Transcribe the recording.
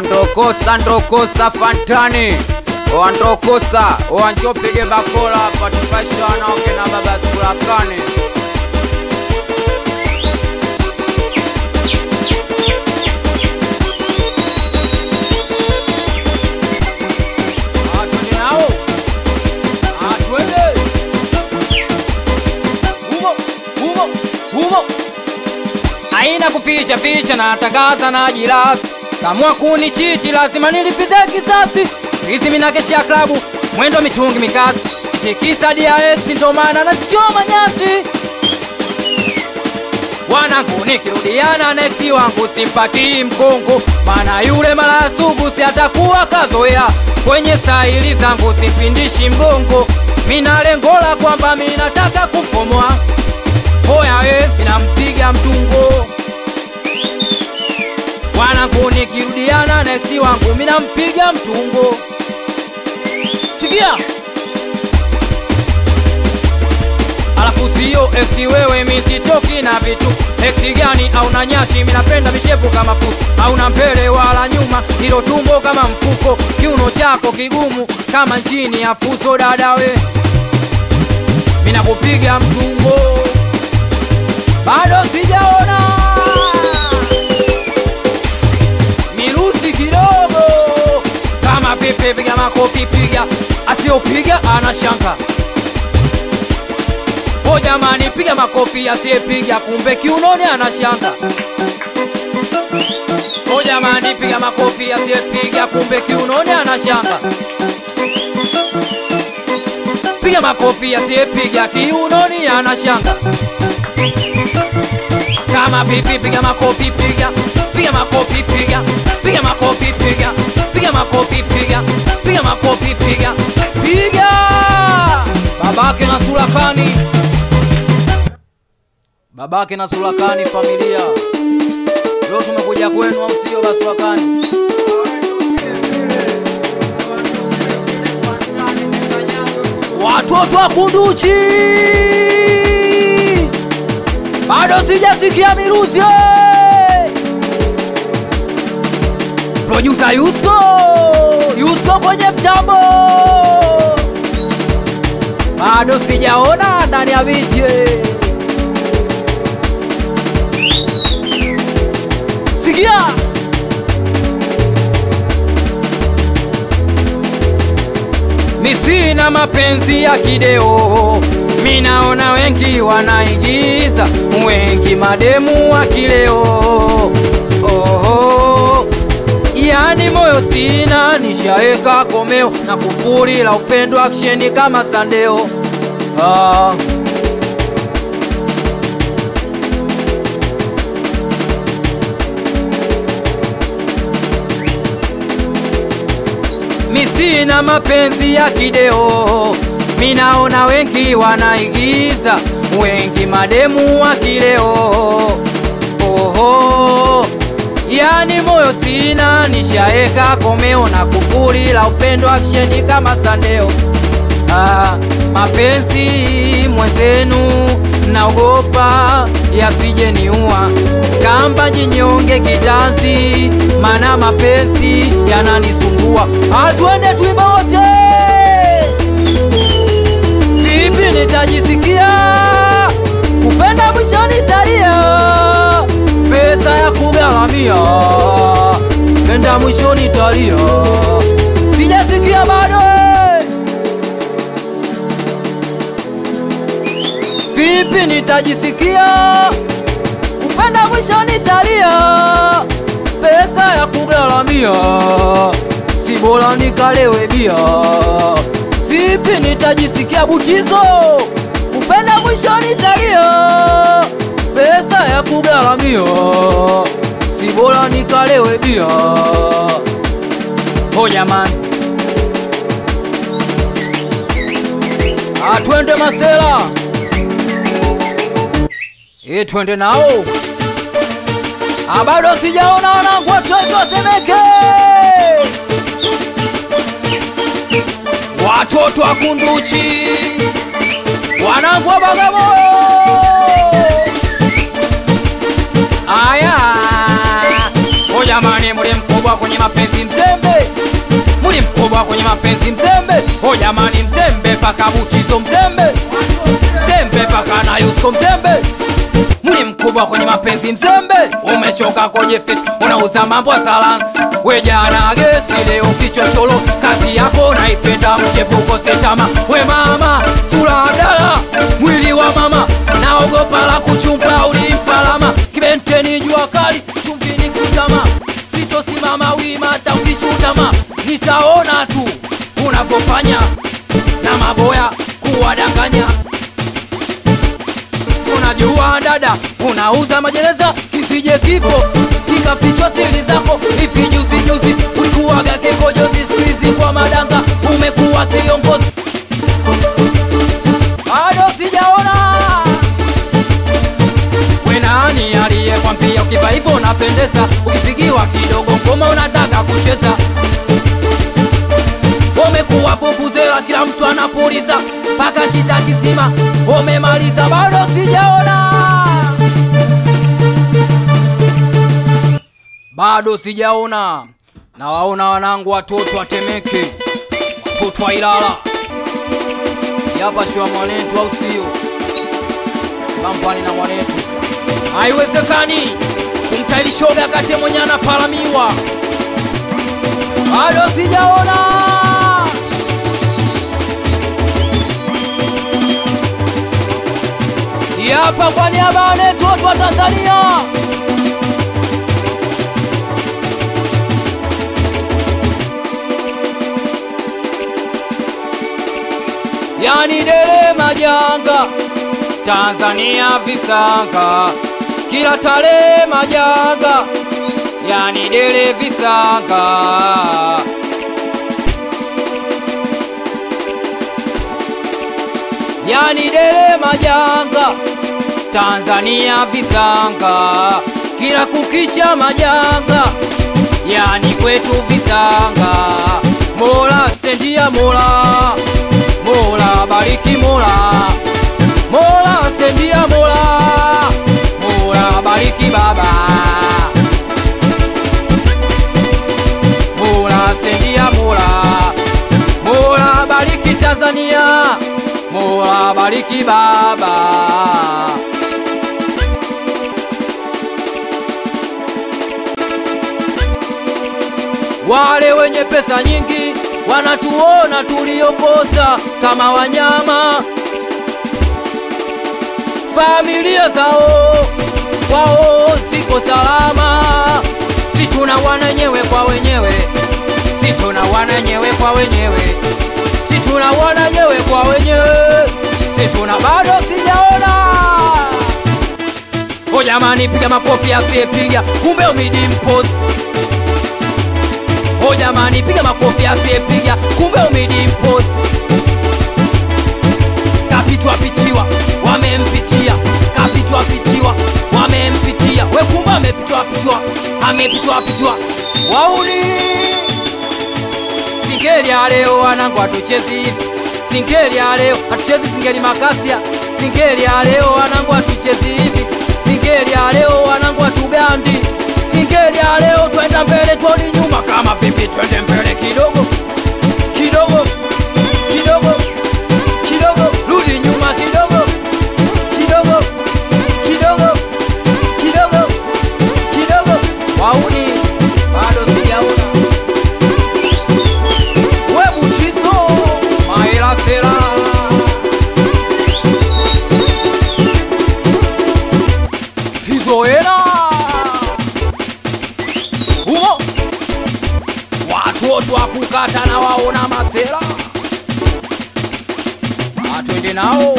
Ndokosa Fantani Ndokosa wanjopige bakola patupasha wanaoke na baba Surakani. Aina kuficha na tangaza na jirasi. Kamua kunichiti lazima nilipize kisasi. Hizi mina keshi ya klabu mwendo mitungi mikasi. Tikisa DX ndo maana nasichoma nyasi. Wanangu nikirudiana nexi wangu simpati mkongo. Mana yule mara sugu si atakuwa kazoea. Kwenye staili zangu sipindishi mgongo. Mina lengola kwamba minataka kukomoa. Hoya minampiga mtungo. Wanangu nikirudiana nexi wangu minampiga mtungo. Sikia alafu sio esi wewe misitoki na vitu. Esi gani au na nyashi minapenda mishepu kama fuso. Hauna mbele wala nyuma hilo tumbo kama mfuko. Kiuno chako kigumu kama nchini ya fuso dadawe. Minakupiga mtungo. Bado sijaona mirusi kidogo. Kama pepe piga makofi piga. Asiyopiga anashanga. O jamani piga makofi asiyepiga kumbe kiunoni anashanga. O jamani piga makofi asiyepiga kumbe kiunoni anashanga. Piga makofi asiyepiga kiunoni anashanga. Kama pipi piga makofi piga. Piga makofi piga. Piga makofi piga. Piga makofi piga. Piga makofi piga. Piga babake na Surakani. Babake na Surakani familia. Leo tumekuja kwenu au sio ba Surakani? Watoto wa Kunduchi. Bado sijasikia miruzi. Producer Yusko kwenye mtambo. Bado sijaona ndani ya biche. Sikia misina mapenzi ya kideo. Minaona wengi wanaigiza. Wengi mademu wa kileo. Yani moyo sina nishaeka komeo. Na kufuri la upendo aksheni kama Sandeo. Misina mapenzi ya kideo. Minaona wengi wanaigiza. Wengi mademu wa kileo. Yani moyo sina nishaeka komeo. Na kufuri la upendo aksheni kama Sandeo. Mapenzi mwenzenu naogopa yasije niua. Kamba jinyonge kitanzi mana mapenzi yananisumbua. Atuende tuimba wote. Vipi nitajisikia kupenda mwisho nitalia. Pesa ya kugaramia penda mwisho nitalia. Sijasikia bado. Vipi nitajisikia kupenda mwisho nitalia. Pesa ya kugaramia si bora nikalewe bia. Vipi nitajisikia Butizo kupenda mwisho nitalia. Pesa ya kugaramia si bora nikalewe bia. Oh jamani twende masela. Twende nao. Bado sijaona wanangu watoto Temeke. Watoto wa Kunduchi. Wanangu wa Bagamoyo. Aya jamani muli mkubwa kwenye mapenzi mzembe. Muli mkubwa kwenye mapenzi mzembe. Jamani mzembe paka Butizo mzembe. Mzembe paka na Yusko mzembe. Muli mkubwa kwenye mapenzi mzembe. Umechoka kwenye fit unauza mambo salana. We jana gesi leo kichocholo. Kazi yako naipenda mchepuko setama. We mama sura dala mwili wa mama. Naogopa la kuchumba ulimpalama. Kibenteni jua kali chumvini kutama. Sitosimama wima hata ukichutama. Nitaona tu unapofanya na maboya kuwadanganya. Unajua dada unauza majeneza. Kisije kifo kikafichwa siri zako. Hivi juzi ulikuwaga kikojozi. Squeeze kwa madanga umekuwa kiongozi. Bado sijaona we nani aliyekwambia ukiva hivyo unapendeza. Ukipigiwa kidogo ngoma unataka kucheza. Umekuwa vuvuzela kila mtu anapuliza. Paka kita kisima umemaliza. Bado sijaona. Bado sijaona. Na waona wanangu watoto wa Temeke, watoto wa Ilala. Yapa shwa mwanetu au sio? Kampani na mwanetu. Haiwezekani kumtailishoga kate mwenye anapalamiwa. Bado sijaona. Yapa kwa niaba ya wanetu watu wa Tanzania. Yani dele majanga Tanzania visanga. Kila tale majanga. Yani dele visanga. Yani dele majanga Tanzania visanga. Kila kukicha majanga. Yani kwetu visanga. Mola stendia Mola. Mola bariki Mola. Mola stendia Mola. Mola bariki baba. Mola stendia Mola. Mola bariki Tanzania. Mola bariki baba. Wale wenye pesa nyingi wanatuona tuliokosa kama wanyama. Familia zao wao ziko salama. Si tuna wananyewe kwa wenyewe. Si tuna wananyewe kwa wenyewe. Si tuna wananyewe kwa wenyewe. Si tuna. Bado sijaona. Jamani piga makofi asiyepiga kumbe umidimpost. Jamani piga makofi asiyepiga kumbe umidimpost. Kapitwa pitiwa wamempitia. Kapitwa pitiwa wamempitia. We kumbe amepitwa pitiwa. Amepitwa pitiwa. Wauni singeli ya leo wanangu atuchezi hivi. Singeli ya leo atuchezi singeli makasia. Singeli ya leo wanangu atuchezi hivi. Singeli ya leo wanangu atugandi. Singeli ya leo twenda mbele tuoni nyuma. Kama pipi twende mbele kidogo. Kidogo. Kidogo. Kidogo. Rudi nyuma kidogo. Kidogo. Kidogo. Kidogo. Kidogo. Wauni bado sijaona. We Butizo Maela Sera. Fizoena humo. Watu wakukata na waona masera. Atwende nao.